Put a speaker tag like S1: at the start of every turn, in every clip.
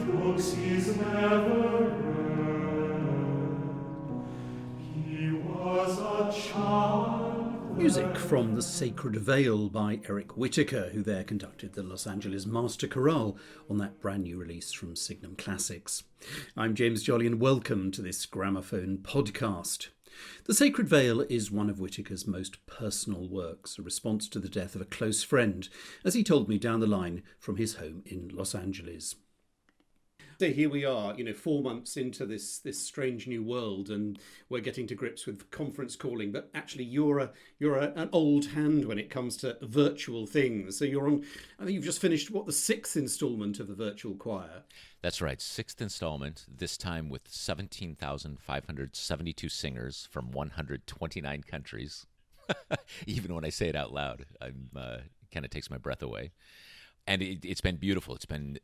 S1: books he's never read. He was a child.
S2: Music from The Sacred Veil by Eric Whitacre, who there conducted the Los Angeles Master Chorale on that brand new release from Signum Classics. I'm James Jolly and welcome to this Gramophone Podcast. The Sacred Veil is one of Whitacre's most personal works, a response to the death of a close friend, as he told me down the line from his home in Los Angeles. So here we are, 4 months into this strange new world, and we're getting to grips with conference calling. But actually, you're an old hand when it comes to virtual things. So you're on. I think you've just finished the 6th instalment of the virtual choir.
S3: That's right, 6th installment. This time with 17,572 singers from 129 countries. Even when I say it out loud, it kind of takes my breath away. And it's been beautiful. It's been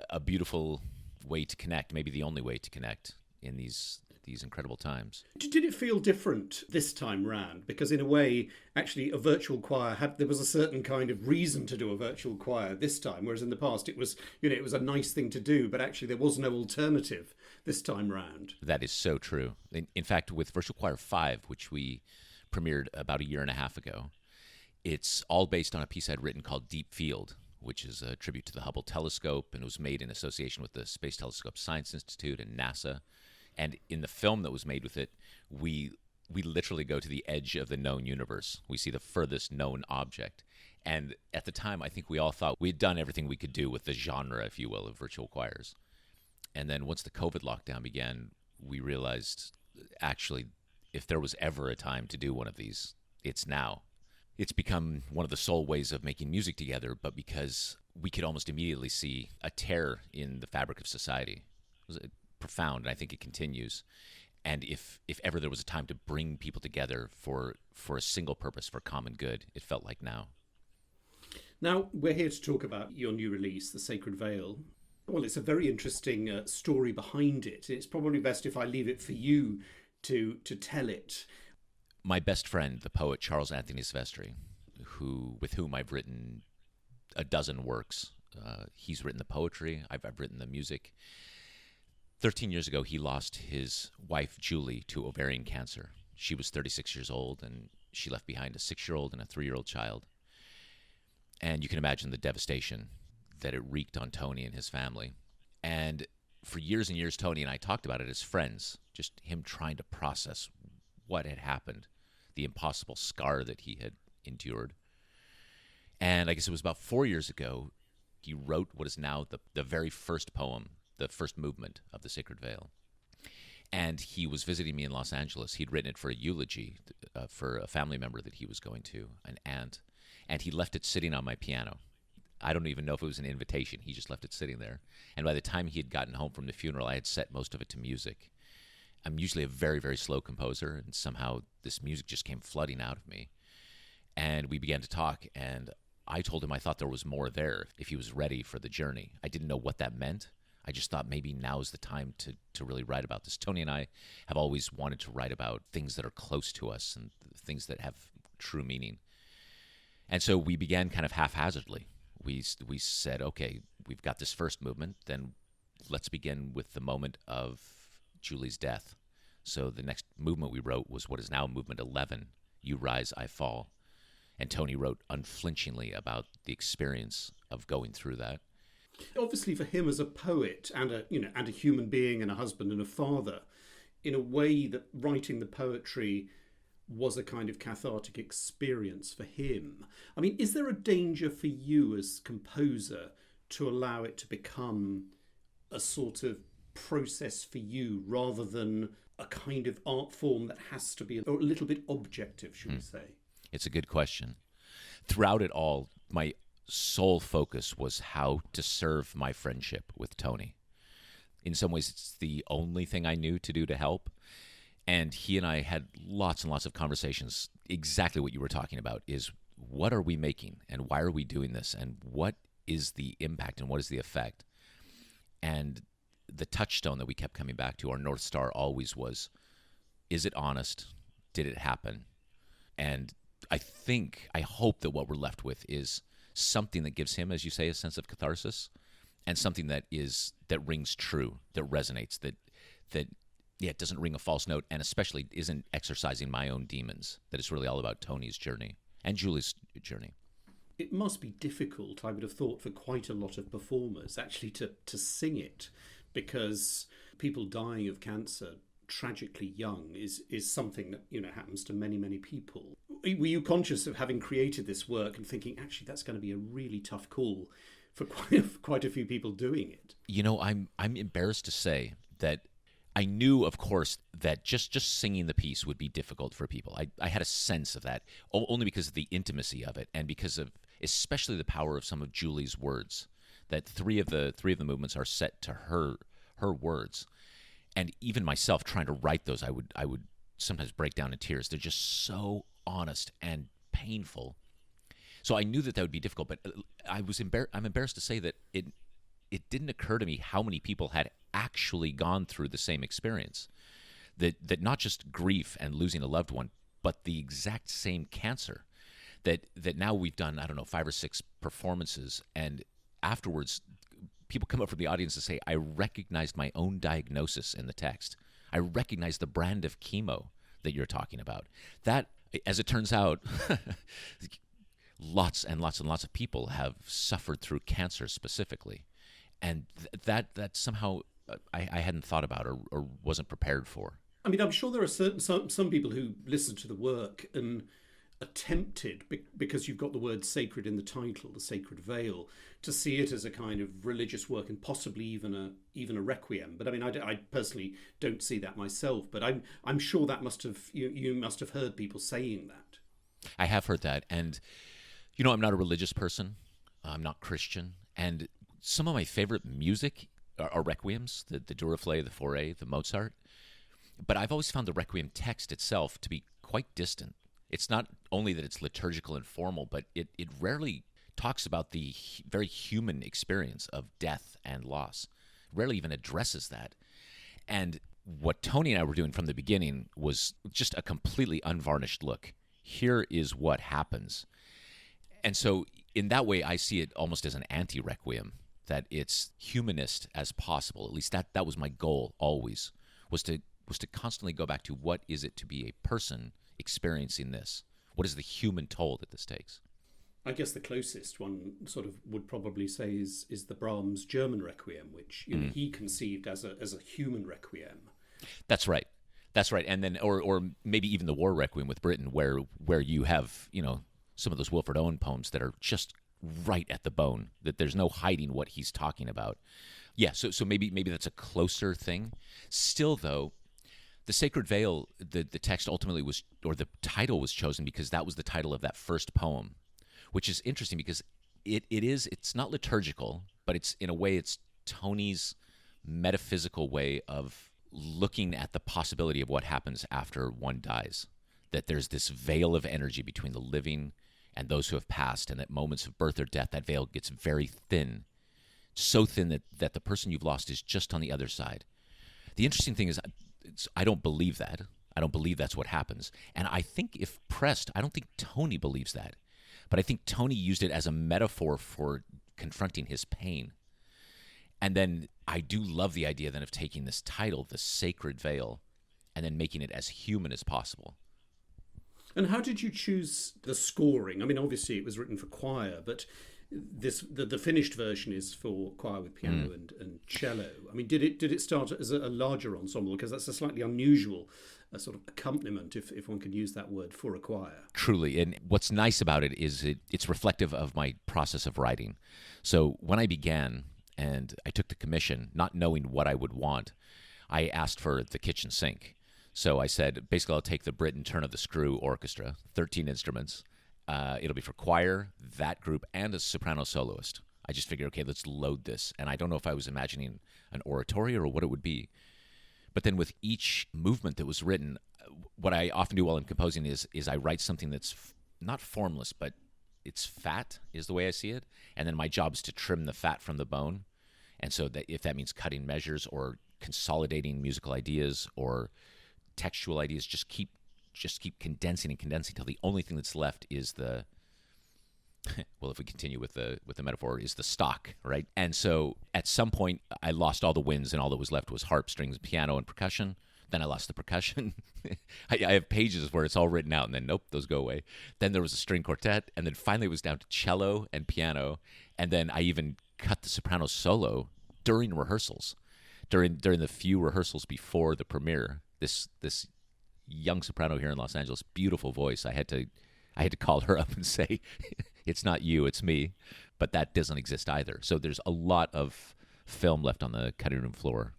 S3: a beautiful way to connect, maybe the only way to connect in these incredible times.
S2: Did it feel different this time round? Because in a way, actually, a virtual choir there was a certain kind of reason to do a virtual choir this time, whereas in the past it was, it was a nice thing to do, but actually there was no alternative this time round.
S3: That is so true. In fact, with Virtual Choir 5, which we premiered about a year and a half ago, it's all based on a piece I'd written called Deep Field, which is a tribute to the Hubble telescope, and it was made in association with the Space Telescope Science Institute and NASA. And in the film that was made with it, we literally go to the edge of the known universe. We see the furthest known object. And at the time, I think we all thought we'd done everything we could do with the genre, if you will, of virtual choirs. And then once the COVID lockdown began, we realized, actually, if there was ever a time to do one of these, it's now. It's become one of the sole ways of making music together, but because we could almost immediately see a tear in the fabric of society. It was profound, and I think it continues. And if ever there was a time to bring people together for a single purpose, for common good, it felt like now.
S2: Now, we're here to talk about your new release, The Sacred Veil. Well, it's a very interesting story behind it. It's probably best if I leave it for you to tell it.
S3: My best friend, the poet Charles Anthony Silvestri, with whom I've written a dozen works. He's written the poetry, I've written the music. 13 years ago, he lost his wife, Julie, to ovarian cancer. She was 36 years old, and she left behind a 6-year-old and a 3-year-old child. And you can imagine the devastation that it wreaked on Tony and his family. And for years and years, Tony and I talked about it as friends, just him trying to process what had happened, the impossible scar that he had endured. And I guess it was about 4 years ago, he wrote what is now the very first poem, the first movement of The Sacred Veil. And he was visiting me in Los Angeles. He'd written it for a eulogy for a family member that he was going to, an aunt. And he left it sitting on my piano. I don't even know if it was an invitation. He just left it sitting there. And by the time he had gotten home from the funeral, I had set most of it to music. I'm usually a very, very slow composer, and somehow this music just came flooding out of me. And we began to talk, and I told him I thought there was more there if he was ready for the journey. I didn't know what that meant. I just thought maybe now is the time to really write about this. Tony and I have always wanted to write about things that are close to us and things that have true meaning. And so we began kind of haphazardly. We said, okay, we've got this first movement, then let's begin with the moment of Julie's death. So the next movement we wrote was what is now movement 11, You Rise, I Fall. And Tony wrote unflinchingly about the experience of going through that.
S2: Obviously, for him as a poet and a human being and a husband and a father, in a way that writing the poetry was a kind of cathartic experience for him. I mean, is there a danger for you as composer to allow it to become a sort of process for you rather than a kind of art form that has to be a little bit objective, should we say?
S3: It's a good question. Throughout it all, my sole focus was how to serve my friendship with Tony. In some ways, it's the only thing I knew to do to help. And he and I had lots and lots of conversations. Exactly what you were talking about is, what are we making and why are we doing this and what is the impact and what is the effect? And the touchstone that we kept coming back to, our North Star always was, is it honest? Did it happen? And I hope that what we're left with is something that gives him, as you say, a sense of catharsis, and something that rings true, that resonates, that it doesn't ring a false note, and especially isn't exercising my own demons. That it's really all about Tony's journey and Julie's journey.
S2: It must be difficult, I would have thought, for quite a lot of performers actually to sing it, because people dying of cancer tragically young is something that, you know, happens to many, many people. Were you conscious of having created this work and thinking, actually, that's going to be a really tough call for quite a few people doing it?
S3: You know, I'm embarrassed to say that I knew, of course, that just singing the piece would be difficult for people. I had a sense of that, only because of the intimacy of it, and because of especially the power of some of Julie's words. That three of the movements are set to her words, and even myself trying to write those, I would sometimes break down in tears. They're just so honest and painful. So I knew that would be difficult, but I'm embarrassed to say that it didn't occur to me how many people had actually gone through the same experience. That not just grief and losing a loved one, but the exact same cancer. That now we've done, I don't know, 5 or 6 performances, and afterwards people come up from the audience and say, I recognized my own diagnosis in the text. I recognize the brand of chemo that you're talking about. That, as it turns out, lots and lots and lots of people have suffered through cancer specifically. And that somehow I hadn't thought about or wasn't prepared for.
S2: I mean, I'm sure there are some people who listen to the work and attempted, because you've got the word sacred in the title, the sacred veil, to see it as a kind of religious work and possibly even a requiem. But I mean, I personally don't see that myself. But I'm sure that you must have heard people saying that.
S3: I have heard that, and you know, I'm not a religious person. I'm not Christian, and some of my favorite music are requiems, the Duraflé, the Fauré, the Mozart. But I've always found the requiem text itself to be quite distant. It's not only that it's liturgical and formal, but it rarely talks about the very human experience of death and loss. It rarely even addresses that. And what Tony and I were doing from the beginning was just a completely unvarnished look. Here is what happens. And so in that way, I see it almost as an anti-requiem, that it's humanist as possible. At least that was my goal always, was to constantly go back to what is it to be a person experiencing this? What is the human toll that this takes?
S2: I guess the closest one sort of would probably say is the Brahms German Requiem, which he conceived as a human requiem.
S3: That's right. And then or maybe even the War Requiem with Britain, where you have, you know, some of those Wilfred Owen poems that are just right at the bone, that there's no hiding what he's talking about. Yeah, so maybe that's a closer thing. Still, though, the Sacred Veil, the text ultimately was, or the title was chosen because that was the title of that first poem, which is interesting because it's not liturgical, but it's, in a way, it's Tony's metaphysical way of looking at the possibility of what happens after one dies. That there's this veil of energy between the living and those who have passed, and at moments of birth or death, that veil gets very thin, so thin that the person you've lost is just on the other side. The interesting thing is, I don't believe that. I don't believe that's what happens. And I think if pressed, I don't think Tony believes that. But I think Tony used it as a metaphor for confronting his pain. And then I do love the idea then of taking this title, The Sacred Veil, and then making it as human as possible.
S2: And how did you choose the scoring? I mean, obviously it was written for choir, but the finished version is for choir with piano and cello. I mean, did it start as a larger ensemble? Because that's a slightly unusual sort of accompaniment, if one can use that word, for a choir.
S3: Truly. And what's nice about it is it's reflective of my process of writing. So when I began and I took the commission, not knowing what I would want, I asked for the kitchen sink. So I said, basically, I'll take the Britain Turn of the Screw Orchestra, 13 instruments. It'll be for choir, that group, and a soprano soloist. I just figured, okay, let's load this. And I don't know if I was imagining an oratorio or what it would be. But then with each movement that was written, what I often do while I'm composing is I write something that's not formless, but it's fat is the way I see it. And then my job is to trim the fat from the bone. And so that if that means cutting measures or consolidating musical ideas or textual ideas, just keep condensing and condensing till the only thing that's left is the well, if we continue with the metaphor, is the stock, right? And so at some point, I lost all the winds, and all that was left was harp, strings, piano, and percussion. Then I lost the percussion. I have pages where it's all written out, and then nope, those go away. Then there was a string quartet, and then finally it was down to cello and piano, and then I even cut the soprano solo during rehearsals, during the few rehearsals before the premiere. This young soprano here in Los Angeles, beautiful voice. I had to call her up and say, it's not you, it's me. But that doesn't exist either. So there's a lot of film left on the cutting room floor.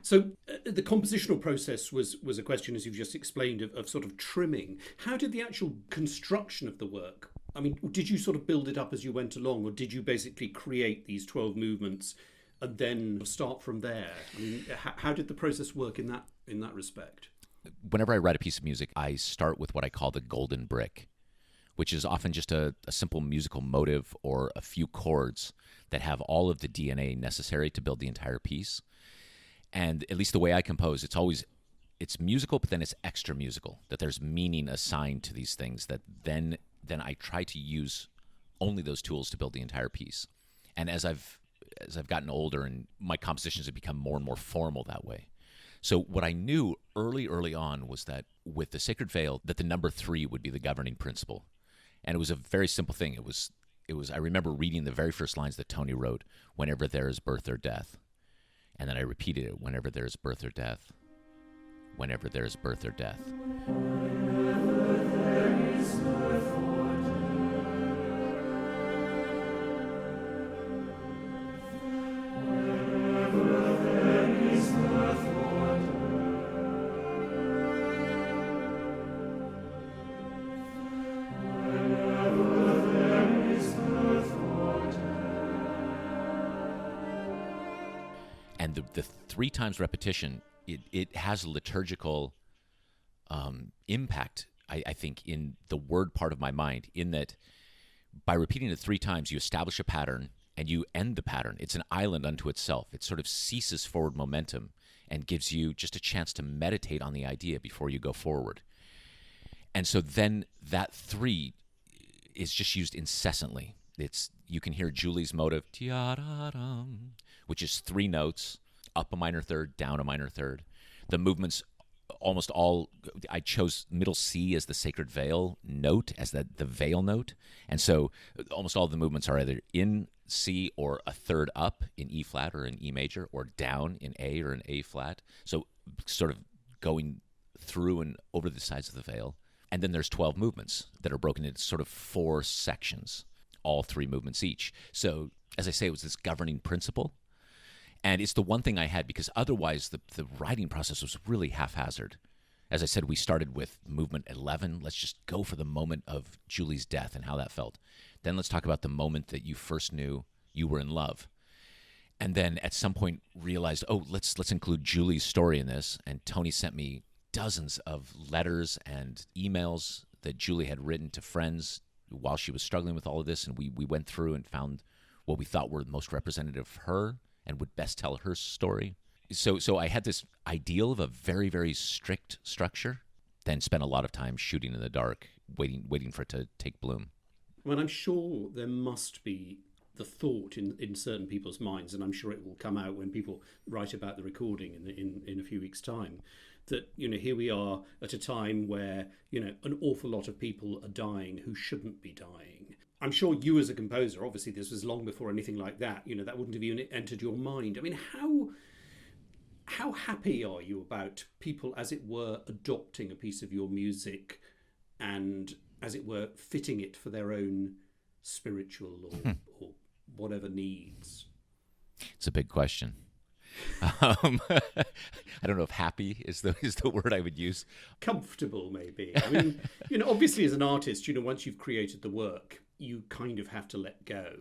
S2: So the compositional process was a question, as you've just explained, of sort of trimming. How did the actual construction of the work? I mean, did you sort of build it up as you went along, or did you basically create these 12 movements and then start from there? I mean, how did the process work in that respect?
S3: Whenever I write a piece of music, I start with what I call the golden brick, which is often just a simple musical motive or a few chords that have all of the DNA necessary to build the entire piece. And at least the way I compose, it's musical, but then it's extra musical, that there's meaning assigned to these things, that then I try to use only those tools to build the entire piece. And as I've gotten older, and my compositions have become more and more formal that way. So what I knew early on was that with the Sacred Veil, that the number 3 would be the governing principle. And it was a very simple thing. It was I remember reading the very first lines that Tony wrote, whenever there is birth or death. And then I repeated it, whenever there is birth or death. Whenever there is birth or death. And the 3 times repetition, it has a liturgical impact, I think, in the word part of my mind, in that by repeating it 3 times, you establish a pattern and you end the pattern. It's an island unto itself. It sort of ceases forward momentum and gives you just a chance to meditate on the idea before you go forward. And so then that 3 is just used incessantly. You can hear Julie's motive, which is 3 notes, up a minor third, down a minor third. The movements, almost all, I chose middle C as the Sacred Veil note, as the veil note. And so almost all the movements are either in C or a third up in E flat or in E major, or down in A or in A flat. So sort of going through and over the sides of the veil. And then there's 12 movements that are broken into sort of 4 sections, all 3 movements each. So, as I say, it was this governing principle. And it's the one thing I had, because otherwise the writing process was really haphazard. As I said, we started with movement 11. Let's just go for the moment of Julie's death and how that felt. Then let's talk about the moment that you first knew you were in love. And then at some point realized, let's include Julie's story in this. And Tony sent me dozens of letters and emails that Julie had written to friends while she was struggling with all of this. And we went through and found what we thought were most representative of her and would best tell her story. So I had this ideal of a very, very strict structure, then spent a lot of time shooting in the dark, waiting for it to take bloom.
S2: Well, I'm sure there must be the thought in certain people's minds, and I'm sure it will come out when people write about the recording in a few weeks' time, that, here we are at a time where, an awful lot of people are dying who shouldn't be dying. I'm sure you as a composer, obviously this was long before anything like that, that wouldn't have even entered your mind. I mean, how happy are you about people, as it were, adopting a piece of your music and, as it were, fitting it for their own spiritual or whatever needs?
S3: It's a big question. I don't know if happy is the word I would use.
S2: Comfortable, maybe. I mean, obviously as an artist, once you've created the work, you kind of have to let go.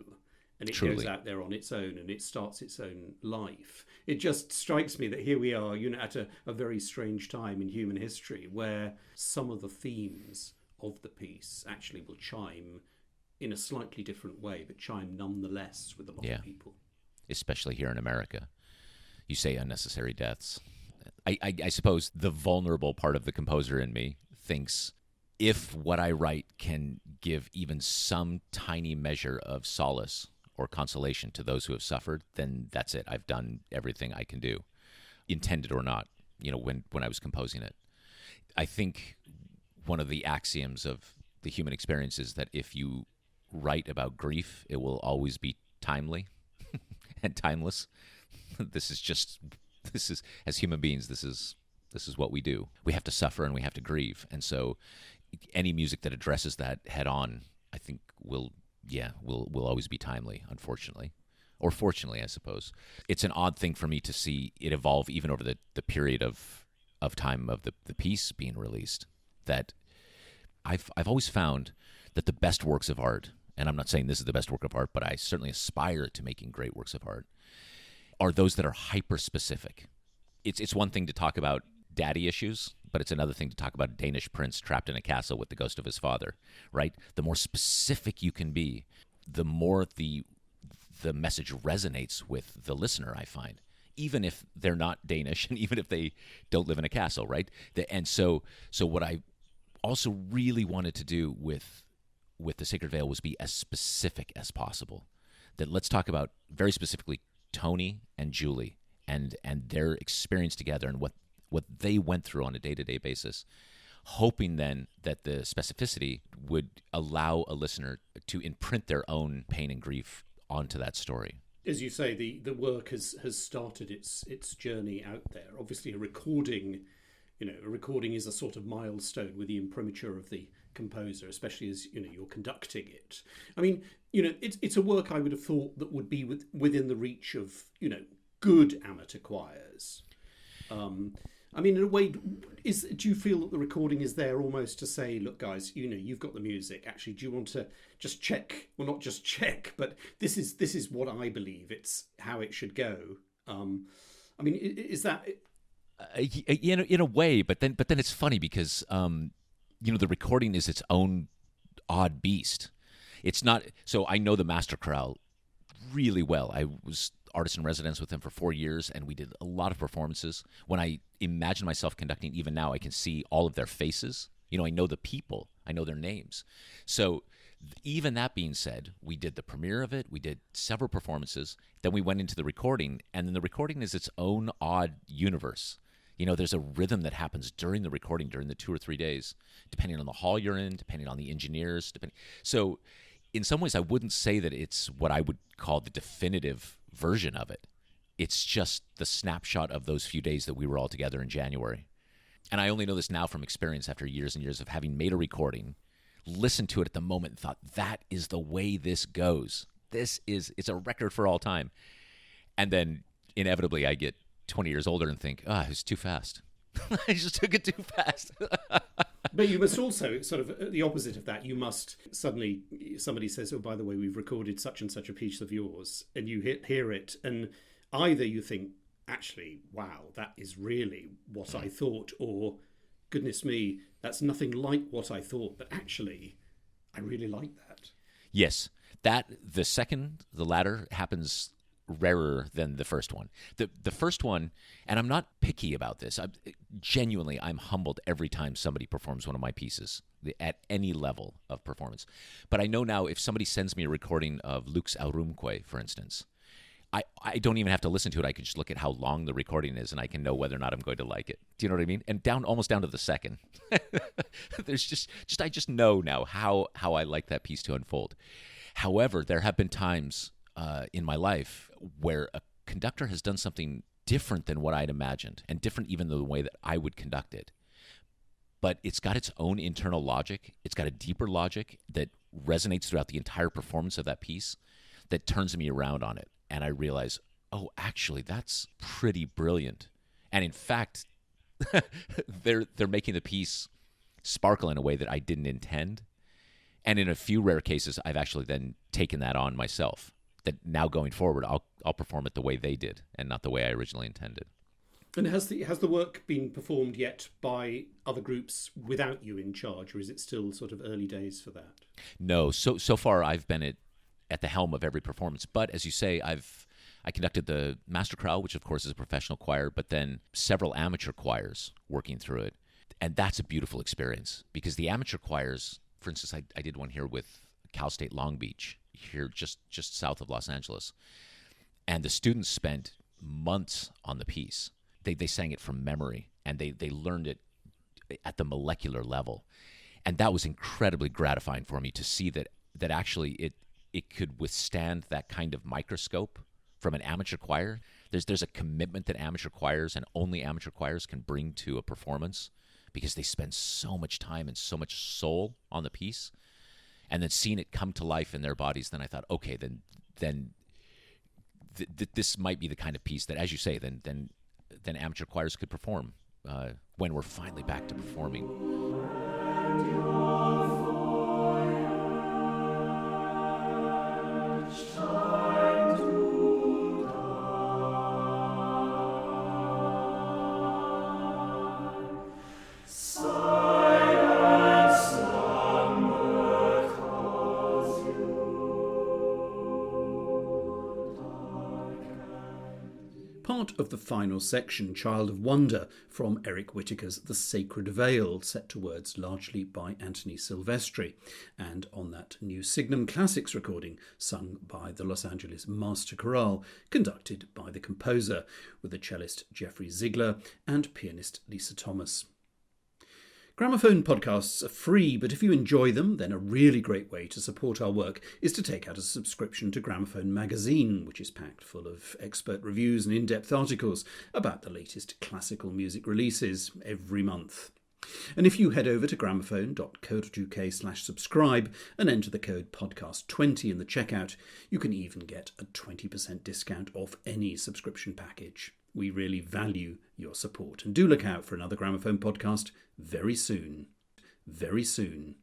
S2: And it
S3: Truly
S2: goes out there on its own and it starts its own life. It just strikes me that here we are, at a very strange time in human history where some of the themes of the piece actually will chime in a slightly different way, but chime nonetheless with a lot of people.
S3: Especially here in America. You say unnecessary deaths. I suppose the vulnerable part of the composer in me thinks if what I write can give even some tiny measure of solace or consolation to those who have suffered, then that's it. I've done everything I can do, intended or not, when I was composing it. I think one of the axioms of the human experience is that if you write about grief, it will always be timely and timeless. This is as human beings, this is what we do. We have to suffer and we have to grieve. And so any music that addresses that head on, I think will always be timely, unfortunately. Or fortunately, I suppose. It's an odd thing for me to see it evolve even over the period of time of the piece being released. That I've always found that the best works of art, and I'm not saying this is the best work of art, but I certainly aspire to making great works of art, are those that are hyper-specific. It's one thing to talk about daddy issues, but it's another thing to talk about a Danish prince trapped in a castle with the ghost of his father, right? The more specific you can be, the more the message resonates with the listener, I find, even if they're not Danish and even if they don't live in a castle, right? And so what I also really wanted to do with The Sacred Veil was be as specific as possible. That let's talk about very specifically Tony and Julie and their experience together and what they went through on a day-to-day basis, hoping then that the specificity would allow a listener to imprint their own pain and grief onto that story.
S2: As you say, the work has started its journey out there. Obviously, a recording is a sort of milestone with the imprimatur of the composer, especially as you're conducting it. I mean, it's a work I would have thought that would be within the reach of good amateur choirs. I mean, in a way, do you feel that the recording is there almost to say, look, guys, you've got the music. Actually, do you want to just check? Well, not just check, but this is what I believe. It's how it should go. I mean, is that?
S3: In a way, but then it's funny because the recording is its own odd beast. It's not. So I know the Master Chorale really well. I was artist in residence with him for 4 years, and we did a lot of performances. When I imagine myself conducting, even now, I can see all of their faces. I know the people. I know their names. So even that being said, we did the premiere of it. We did several performances. Then we went into the recording, and then the recording is its own odd universe. There's a rhythm that happens during the recording, during the 2 or 3 days, depending on the hall you're in, depending on the engineers. So in some ways, I wouldn't say that it's what I would call the definitive version of it. It's just the snapshot of those few days that we were all together in January. And I only know this now from experience after years and years of having made a recording, listened to it at the moment and thought, that is the way this goes. It's a record for all time. And then inevitably I get 20 years older and think, it was too fast. I just took it too fast.
S2: But you must also, sort of the opposite of that, you must suddenly, somebody says, oh, by the way, we've recorded such and such a piece of yours, and you hear it, and either you think, actually, wow, that is really what I thought, or, goodness me, that's nothing like what I thought, but actually, I really like that. Yes,
S3: the latter happens rarer than the first one. The first one, and I'm not picky about this, I'm humbled every time somebody performs one of my pieces at any level of performance. But I know now if somebody sends me a recording of Lux Aurumque, for instance, I don't even have to listen to it. I can just look at how long the recording is and I can know whether or not I'm going to like it. Do you know what I mean? And almost down to the second. There's I just know now how I like that piece to unfold. However, there have been times in my life where a conductor has done something different than what I'd imagined, and different even than the way that I would conduct it. But it's got its own internal logic. It's got a deeper logic that resonates throughout the entire performance of that piece that turns me around on it. And I realize, oh, actually, that's pretty brilliant. And in fact, they're making the piece sparkle in a way that I didn't intend. And in a few rare cases, I've actually then taken that on myself. That now going forward, I'll perform it the way they did and not the way I originally intended.
S2: And has the work been performed yet by other groups without you in charge, or is it still sort of early days for that?
S3: No, so far I've been at the helm of every performance. But as you say, I conducted the Master Chorale, which of course is a professional choir, but then several amateur choirs working through it. And that's a beautiful experience, because the amateur choirs, for instance, I did one here with Cal State Long Beach, here just south of Los Angeles. And the students spent months on the piece. They sang it from memory, and they learned it at the molecular level. And that was incredibly gratifying for me to see that actually it could withstand that kind of microscope from an amateur choir. There's a commitment that amateur choirs and only amateur choirs can bring to a performance, because they spend so much time and so much soul on the piece. And then seeing it come to life in their bodies, then I thought, okay, then this might be the kind of piece that, as you say, then amateur choirs could perform when we're finally back to performing.
S2: Part of the final section, Child of Wonder, from Eric Whitacre's The Sacred Veil, set to words largely by Anthony Silvestri, and on that new Signum Classics recording, sung by the Los Angeles Master Chorale, conducted by the composer, with the cellist Jeffrey Ziegler and pianist Lisa Thomas. Gramophone podcasts are free, but if you enjoy them, then a really great way to support our work is to take out a subscription to Gramophone magazine, which is packed full of expert reviews and in-depth articles about the latest classical music releases every month. And if you head over to gramophone.co.uk/subscribe and enter the code podcast20 in the checkout, you can even get a 20% discount off any subscription package. We really value your support, and do look out for another Gramophone podcast very soon. Very soon.